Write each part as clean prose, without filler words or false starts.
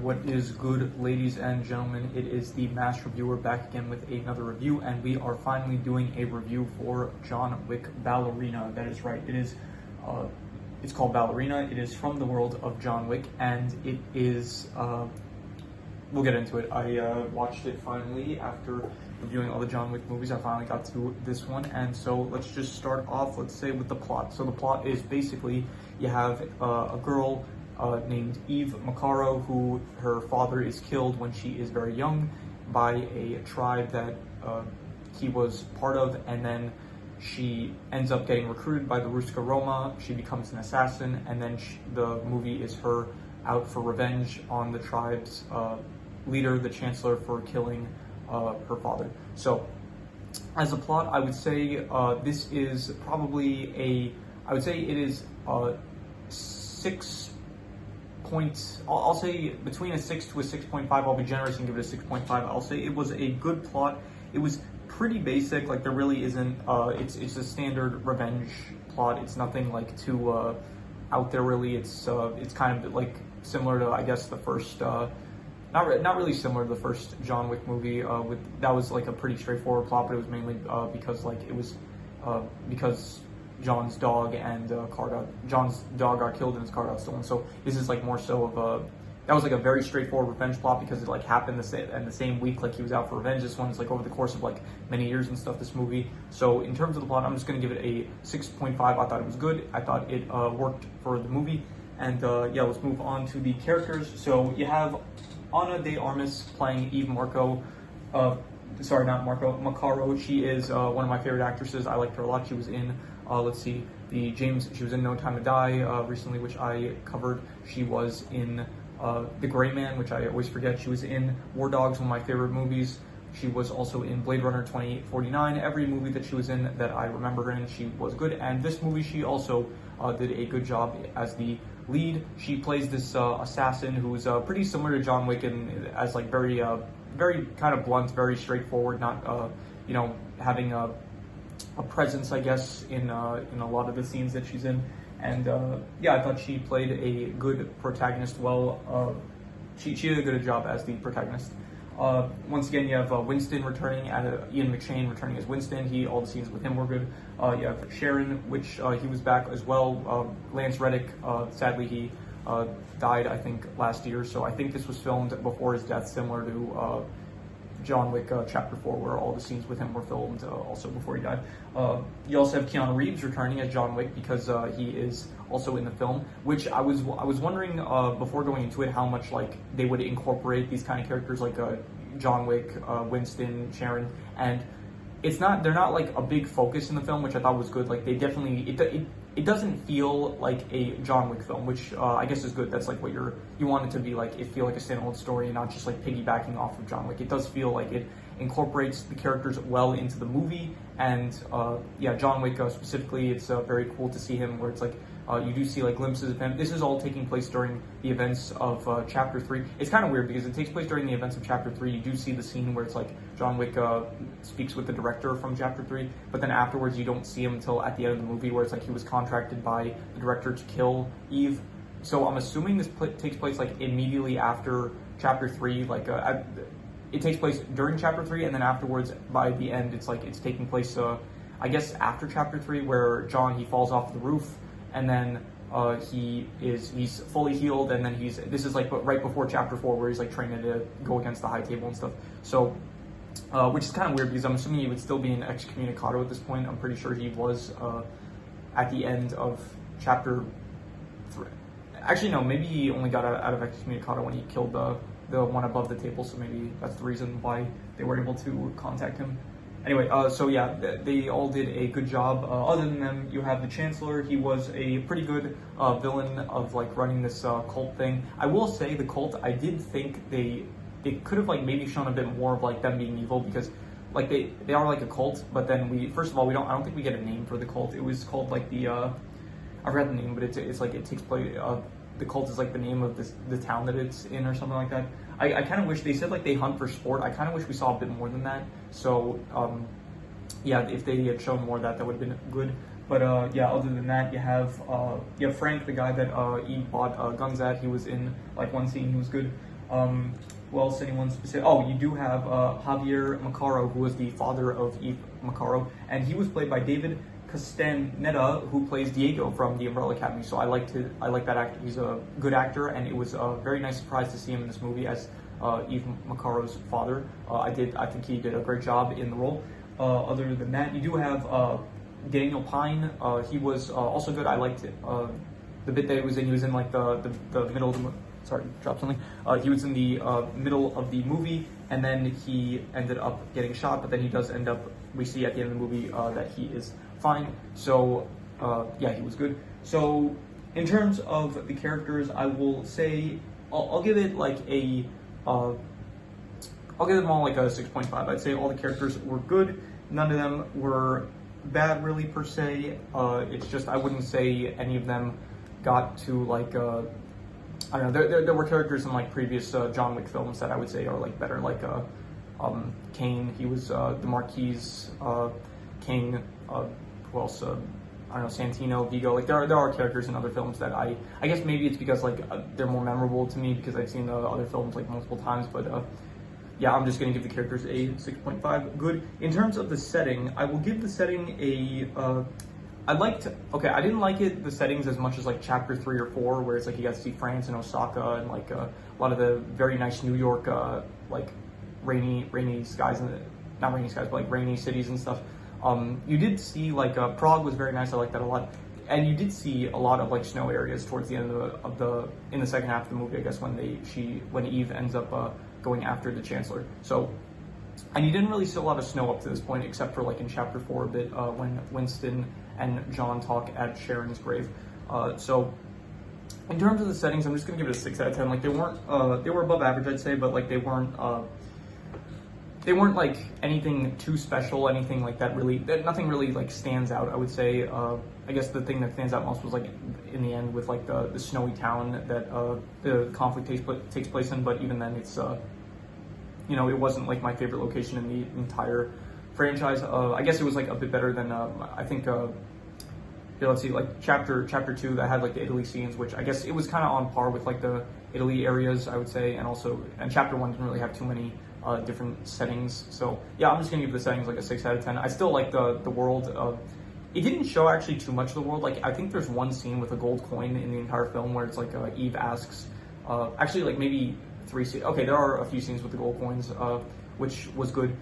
What is good, ladies and gentlemen? It is the Mass Reviewer back again with another review, and we are finally doing a review for John Wick Ballerina. That is right. It's called Ballerina. It is from the world of John Wick, and it is. We'll get into it. I watched it finally after reviewing all the John Wick movies. I finally got to this one, and so let's just start off. Let's say with the plot. So the plot is basically you have a girl named Eve Macaro, who her father is killed when she is very young by a tribe that he was part of, and then she ends up getting recruited by the Ruska Roma. She becomes an assassin, and then the movie is her out for revenge on the tribe's leader, the Chancellor, for killing her father. So as a plot, I would say this is probably I would say it is 6 points. I'll say between a 6 to a 6.5. I'll be generous and give it a 6.5. I'll say it was a good plot. It was pretty basic. Like, there really isn't. It's a standard revenge plot. It's nothing like too out there really. It's kind of like similar to, I guess, the first. Not really similar to the first John Wick movie. That was like a pretty straightforward plot, but it was mainly because John's dog got killed and his car got stolen. So this is like more so of that was like a very straightforward revenge plot because it like happened in the same week, like he was out for revenge. This one is like over the course of like many years and stuff, this movie. So in terms of the plot, I'm just going to give it a 6.5. I thought it was good. I thought it worked for the movie. And yeah, let's move on to the characters. So you have Ana de Armas playing Eve Macaro. She is one of my favorite actresses. I liked her a lot. She was in she was in No Time to Die recently, which I covered. She was in The Gray Man, which I always forget. She was in War Dogs, one of my favorite movies. She was also in Blade Runner 2049. Every movie that she was in that I remember her in, she was good. And this movie, she also did a good job as the lead. She plays this assassin who's pretty similar to John Wick, and as like very kind of blunt, very straightforward, not having a presence, I guess, in a lot of the scenes that she's in. And yeah, I thought she played a good protagonist well. She did a good job as the protagonist. Once again, you have Winston returning, Ian McShane returning as Winston. All the scenes with him were good. You have Sharon, which he was back as well. Lance Reddick, sadly he died, I think, last year. So I think this was filmed before his death, similar to John Wick Chapter 4, where all the scenes with him were filmed also before he died. You also have Keanu Reeves returning as John Wick because he is also in the film, which I was wondering before going into it how much like they would incorporate these kind of characters like John Wick, Winston, Sharon, and they're not like a big focus in the film, which I thought was good. Like, they definitely it doesn't feel like a John Wick film, which I guess is good. That's like what you want it to be like. It feel like a standalone story and not just like piggybacking off of John Wick. It does feel like it incorporates the characters well into the movie, and yeah, John Wick specifically, it's very cool to see him where it's like you do see like glimpses of him. This is all taking place during the events of Chapter 3. It's kind of weird because it takes place during the events of Chapter 3. You do see the scene where it's like John Wick speaks with the director from Chapter 3, but then afterwards you don't see him until at the end of the movie, where it's like he was contracted by the director to kill Eve. So I'm assuming this takes place like immediately after Chapter 3, like it takes place during Chapter 3, and then afterwards, by the end, it's taking place, I guess, after Chapter 3, where John, he falls off the roof, and then he's fully healed, and then this is like right before Chapter 4, where he's like training to go against the High Table and stuff. So, which is kind of weird because I'm assuming he would still be in excommunicado at this point. I'm pretty sure he was at the end of Chapter 3. Actually, no, maybe he only got out of excommunicado when he killed the one above the table, so maybe that's the reason why they were able to contact him. Anyway, so yeah, they all did a good job. Other than them, you have the Chancellor. He was a pretty good villain of like running this cult thing. I will say the cult, I did think they could have like maybe shown a bit more of like them being evil, because like they are like a cult, but then first of all, I don't think we get a name for the cult. It was called like I forgot the name, but it's like it takes place. The cult is like the name of the town that it's in or something like that. I kind of wish they said like they hunt for sport. I kind of wish we saw a bit more than that. So yeah, if they had shown more of that, that would have been good. But yeah, other than that, you have Frank, the guy that he bought guns at. He was in like one scene. He was good. Who else? Anyone specific? Oh, you do have Javier Macaro, who was the father of Eve Macaro, and he was played by David Castaneda, who plays Diego from The Umbrella Academy. So I like that actor. He's a good actor, and it was a very nice surprise to see him in this movie as Eve Macaro's father. I think he did a great job in the role. Other than that, you do have Daniel Pine. He was also good. I liked it. The bit that he was in. He was in like the middle of the sorry, dropped something. He was in the middle of the movie, and then he ended up getting shot. But then he does end up. We see at the end of the movie that he is fine. So yeah, he was good. So in terms of the characters, I will say I'll give it like a I'll give them all like a 6.5. I'd say all the characters were good. None of them were bad really per se. It's just I wouldn't say any of them got to like I don't know. There were characters in like previous John Wick films that I would say are like better, like Kane. He was the Marquis King. Who else? I don't know, Santino, Vigo. Like there are characters in other films that I guess maybe it's because like they're more memorable to me because I've seen other films like multiple times. But yeah, I'm just gonna give the characters a 6.5. Good. In terms of the setting, I will give the setting a. I didn't like the settings as much as like chapter 3 or 4, where it's like you got to see France and Osaka and like a lot of the very nice New York, like rainy skies, and not rainy skies, but like rainy cities and stuff. You did see like Prague was very nice. I like that a lot. And you did see a lot of like snow areas towards the end in the second half of the movie, I guess, when Eve ends up going after the Chancellor. So, and you didn't really see a lot of snow up to this point, except for like in chapter 4 a bit when Winston and John talk at Sharon's grave. So in terms of the settings, I'm just gonna give it a 6 out of 10. Like they were above average, I'd say, but like they weren't like anything too special, anything like that really, nothing really like stands out, I would say. I guess the thing that stands out most was like in the end with like the snowy town that the conflict takes place in, but even then it's, you know, it wasn't like my favorite location in the entire franchise. I guess it was like a bit better than, I think, here, let's see, like chapter 2 that had like the Italy scenes, which I guess it was kind of on par with like the Italy areas, I would say, and chapter 1 didn't really have too many different settings. So yeah, I'm just gonna give the settings like a 6 out of 10. I still like the world. It didn't show actually too much of the world. Like I think there's one scene with a gold coin in the entire film where it's like Eve asks, actually like maybe 3 scenes. Okay, there are a few scenes with the gold coins, which was good.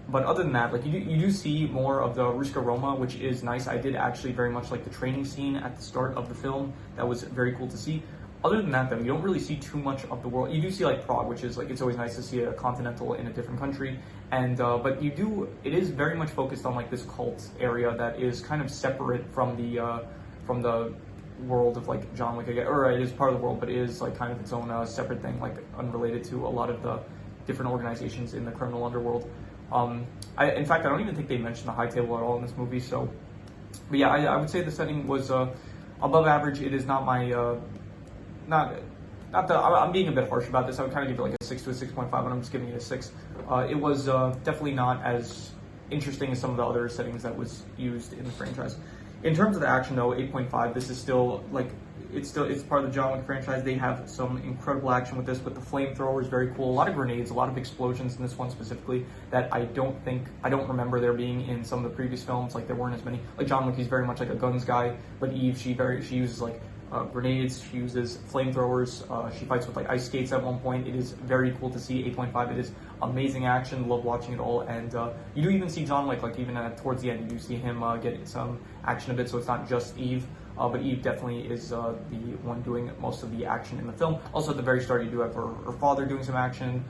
But other than that, like you do see more of the Ruska Roma, which is nice. I did actually very much like the training scene at the start of the film. That was very cool to see. Other than that, though, you don't really see too much of the world. You do see like Prague, which is like, it's always nice to see a continental in a different country. And but it is very much focused on like this cult area that is kind of separate from the world of like John Wick, or it is part of the world, but it is like kind of its own separate thing, like unrelated to a lot of the different organizations in the criminal underworld. In fact, I don't even think they mentioned the High Table at all in this movie. So, but yeah, I would say the setting was above average. It is not my I'm being a bit harsh about this. I would kind of give it like a 6 to a 6.5, but I'm just giving it a 6. It was definitely not as interesting as some of the other settings that was used in the franchise. In terms of the action, though, 8.5. This is still like it's part of the John Wick franchise. They have some incredible action with this, with the flamethrowers, very cool. A lot of grenades, a lot of explosions in this one specifically that I don't remember there being in some of the previous films. Like there weren't as many. Like John Wick, he's very much like a guns guy, but Eve, she uses like grenades, she uses flamethrowers, she fights with like ice skates at one point. It is very cool to see. 8.5. It is amazing action, love watching it all. And you do even see John Wick, like even towards the end, you do see him get some action a bit, so it's not just Eve. But Eve definitely is the one doing most of the action in the film. Also at the very start, you do have her father doing some action.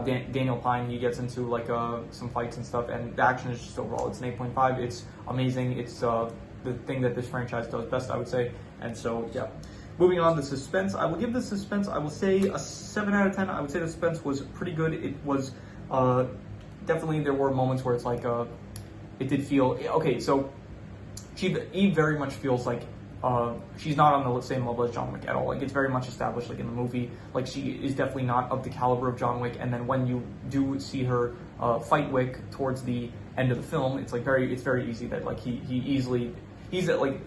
Daniel Pine, he gets into like some fights and stuff, and the action is just overall, it's an 8.5. It's amazing. It's the thing that this franchise does best, I would say. And so, yeah. Moving on to suspense, I will give the suspense, I will say a 7 out of 10. I would say the suspense was pretty good. It was definitely, there were moments where it's like, it did feel, okay, so Eve very much feels like she's not on the same level as John Wick at all. Like it's very much established, like in the movie, like she is definitely not of the caliber of John Wick. And then when you do see her fight Wick towards the end of the film, it's like it's very easy that like he's like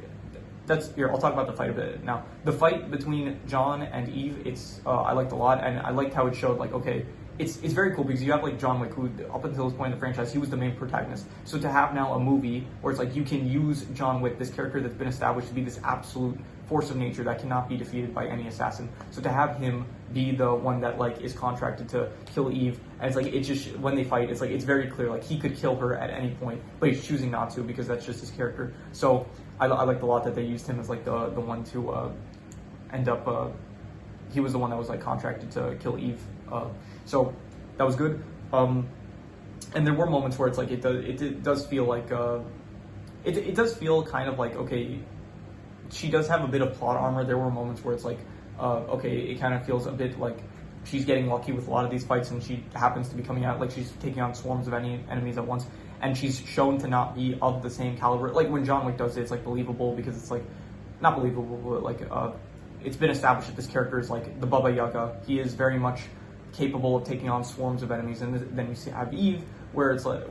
that's here. I'll talk about the fight a bit now. The fight between John and Eve, it's I liked a lot, and I liked how it showed like, okay, it's very cool because you have like John Wick, who up until this point in the franchise, he was the main protagonist. So to have now a movie where it's like you can use John Wick, this character that's been established to be this absolute force of nature that cannot be defeated by any assassin. So to have him be the one that like is contracted to kill Eve, and it's like it's just when they fight, it's like it's very clear like he could kill her at any point, but he's choosing not to because that's just his character. So I liked a lot that they used him as like the one to end up. He was the one that was like contracted to kill Eve. So that was good. And there were moments where it's like it does feel like it does feel kind of like, okay, she does have a bit of plot armor. There were moments where it's like okay, it kind of feels a bit like she's getting lucky with a lot of these fights, and she happens to be coming out like she's taking on swarms of enemies at once, and she's shown to not be of the same caliber. Like when John Wick does it, it's like believable because it's like not believable, but like it's been established that this character is like the Baba Yaga. He is very much capable of taking on swarms of enemies, and then you have Eve, where it's like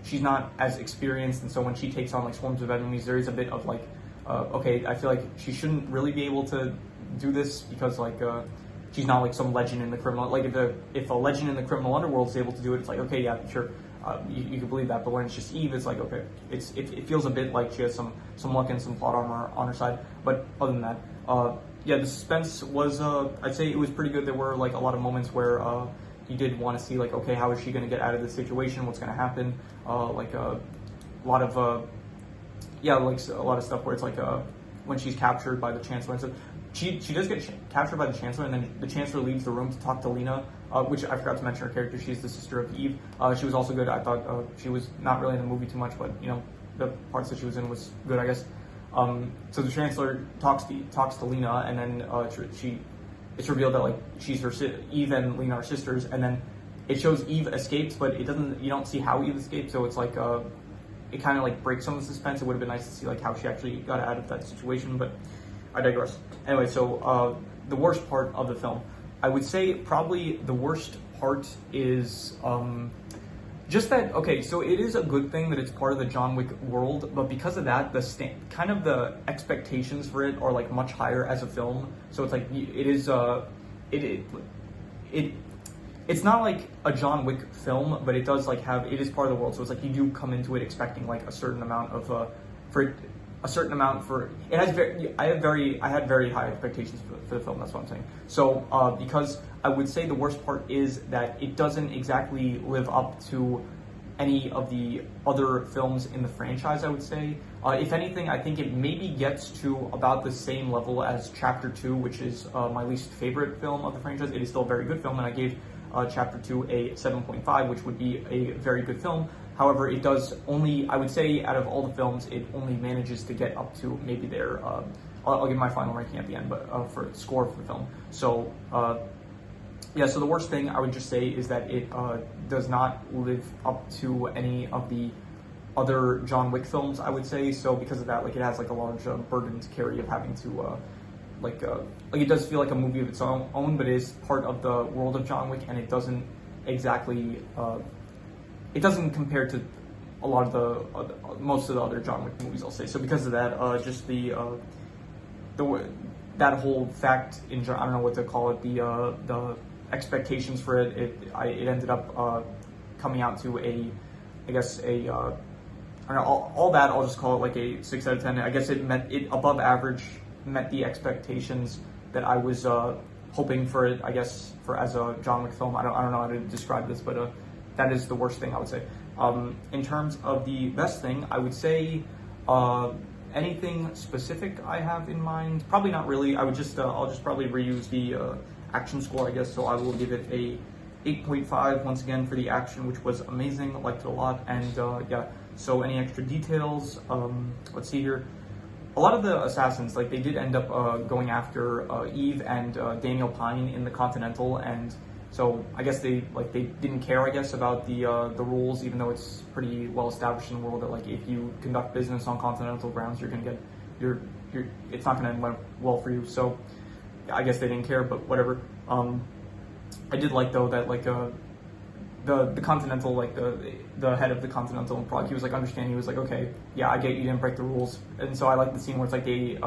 she's not as experienced, and so when she takes on like swarms of enemies, there is a bit of like okay, I feel like she shouldn't really be able to do this because like she's not like some legend in the criminal, like if a legend in the criminal underworld is able to do it, it's like, okay, yeah, sure, you can believe that. But when it's just Eve, it's like, okay, it feels a bit like she has some luck and some plot armor on her side. But other than that, yeah, the suspense was I'd say it was pretty good. There were like a lot of moments where you did want to see like, okay, how is she going to get out of this situation, what's going to happen, like a lot of yeah, like a lot of stuff where it's like when she's captured by the Chancellor and stuff. She does get captured by the Chancellor, and then the Chancellor leaves the room to talk to Lena, which I forgot to mention her character. She's the sister of Eve. She was also good. I thought she was not really in the movie too much, but you know, the parts that she was in was good, I guess. So the Chancellor talks to Lena, and then it's revealed that like Eve and Lena are sisters, and then it shows Eve escapes, but you don't see how Eve escaped. So it's like it kind of like breaks some of the suspense. It would have been nice to see like how she actually got out of that situation, but I digress. Anyway, so the worst part of the film, I would say probably the worst part is just that, okay, so it is a good thing that it's part of the John Wick world, but because of that, kind of the expectations for it are like much higher as a film. So it's like it is it's not like a John Wick film, but it does like it is part of the world. So it's like you do come into it expecting like a certain amount of I had very high expectations for the film. That's what I'm saying. So because I would say the worst part is that it doesn't exactly live up to any of the other films in the franchise, I would say. If anything, I think it maybe gets to about the same level as Chapter 2, which is my least favorite film of the franchise. It is still a very good film, and I gave Chapter 2 a 7.5, which would be a very good film. However, it does only, I would say, out of all the films, it only manages to get up to maybe their, I'll give my final ranking at the end, but for score for the film. So, yeah, so the worst thing I would just say is that it does not live up to any of the other John Wick films, I would say. So because of that, like it has like a large burden to carry of having to, like it does feel like a movie of its own, but it is part of the world of John Wick, and it doesn't exactly, it doesn't compare to a lot of the most of the other John Wick movies, I'll say. So because of that, just that whole fact I don't know what to call it, the expectations for it ended up coming out to I don't know, all that I'll just call it like a 6 out of 10. I guess it above average met the expectations that I was hoping for it, I guess, for as a John Wick film. I don't know how to describe this, but that is the worst thing I would say. In terms of the best thing, I would say anything specific I have in mind, probably not really. I'll just probably reuse the action score, I guess. So I will give it a 8.5 once again for the action, which was amazing. I liked it a lot, and yeah. So any extra details? Let's see here. A lot of the assassins, like they did end up going after Eve and Daniel Pine in the Continental, and so I guess they didn't care, I guess, about the rules, even though it's pretty well established in the world that like if you conduct business on continental grounds, you're gonna get it's not gonna end well for you. So I guess they didn't care, but whatever. I did like though that like the Continental, like the head of the Continental in Prague, he was like understanding. He was like, okay, yeah, I get you didn't break the rules. And so I like the scene where it's like they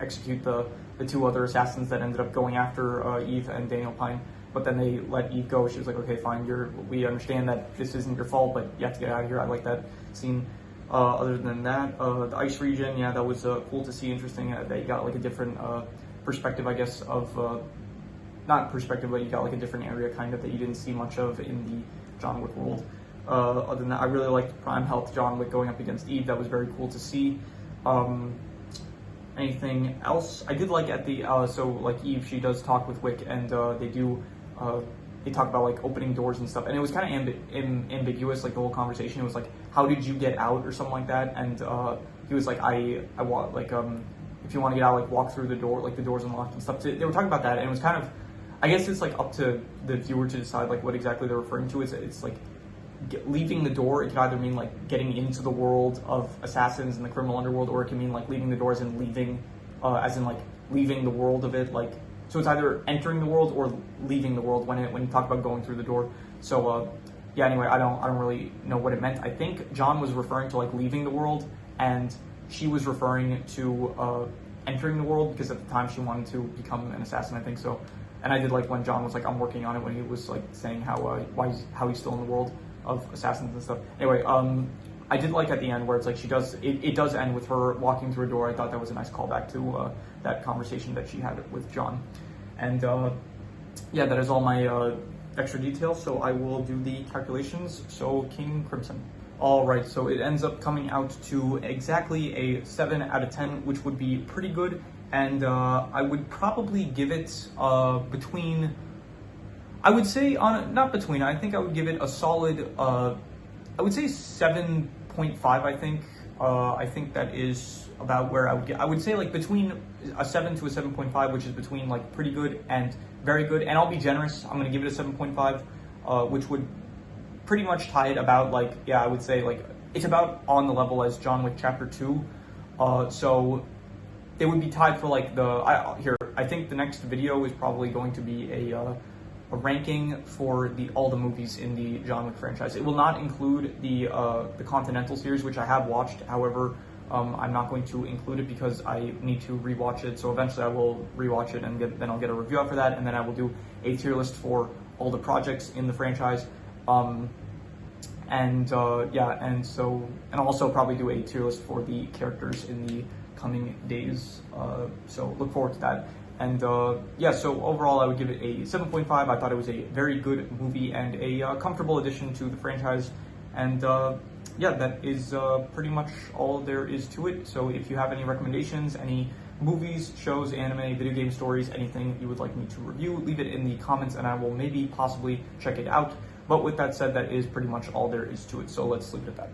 execute the two other assassins that ended up going after Eve and Daniel Pine. But then they let Eve go. She was like, okay, fine, we understand that this isn't your fault, but you have to get out of here. I like that scene. Other than that, the ice region, yeah, that was cool to see. Interesting that you got like a different perspective, I guess, of not perspective, but you got like a different area kind of that you didn't see much of in the John Wick world. Other than that, I really liked Prime Health John Wick going up against Eve. That was very cool to see. Anything else? I did like at the so like Eve, she does talk with Wick, and they talk about like opening doors and stuff, and it was kind of ambiguous, like the whole conversation. It was like, how did you get out or something like that, and he was like, I want like if you want to get out, like walk through the door, like the door's unlocked and stuff. They were talking about that, and it was kind of, I guess it's like up to the viewer to decide like what exactly they're referring to. It's like leaving the door. It could either mean like getting into the world of assassins and the criminal underworld, or it can mean like leaving the doors and leaving, as in like leaving the world of it. Like, so it's either entering the world or leaving the world when you talk about going through the door. So yeah. Anyway, I don't really know what it meant. I think John was referring to like leaving the world, and she was referring to entering the world, because at the time she wanted to become an assassin, I think so. And I did like when John was like, I'm working on it, when he was like saying how he's still in the world of assassins and stuff. Anyway, I did like at the end where it's like it does end with her walking through a door. I thought that was a nice callback to that conversation that she had with John. And yeah, that is all my extra details. So I will do the calculations. So King Crimson. All right, so it ends up coming out to exactly a 7 out of 10, which would be pretty good. And I would probably give it between, I would say, not between, I think I would give it a solid, I would say 7.5, I think. I think that is about where I would say like between a 7 to a 7.5, which is between like pretty good and very good. And I'll be generous, I'm going to give it a 7.5, which would pretty much tie it about like, yeah, I would say like it's about on the level as John Wick Chapter 2. So they would be tied for like I think the next video is probably going to be a ranking for all the movies in the John Wick franchise. It will not include the Continental series, which I have watched. However, I'm not going to include it because I need to rewatch it. So eventually I will rewatch it, and then I'll get a review after that, and then I will do a tier list for all the projects in the franchise. Yeah, and I'll also probably do a tier list for the characters in the coming days. So look forward to that. And yeah, so overall I would give it a 7.5. I thought it was a very good movie and a comfortable addition to the franchise. And yeah, that is pretty much all there is to it. So if you have any recommendations, any movies, shows, anime, video game stories, anything you would like me to review, leave it in the comments and I will maybe possibly check it out. But with that said, that is pretty much all there is to it. So let's leave it at that.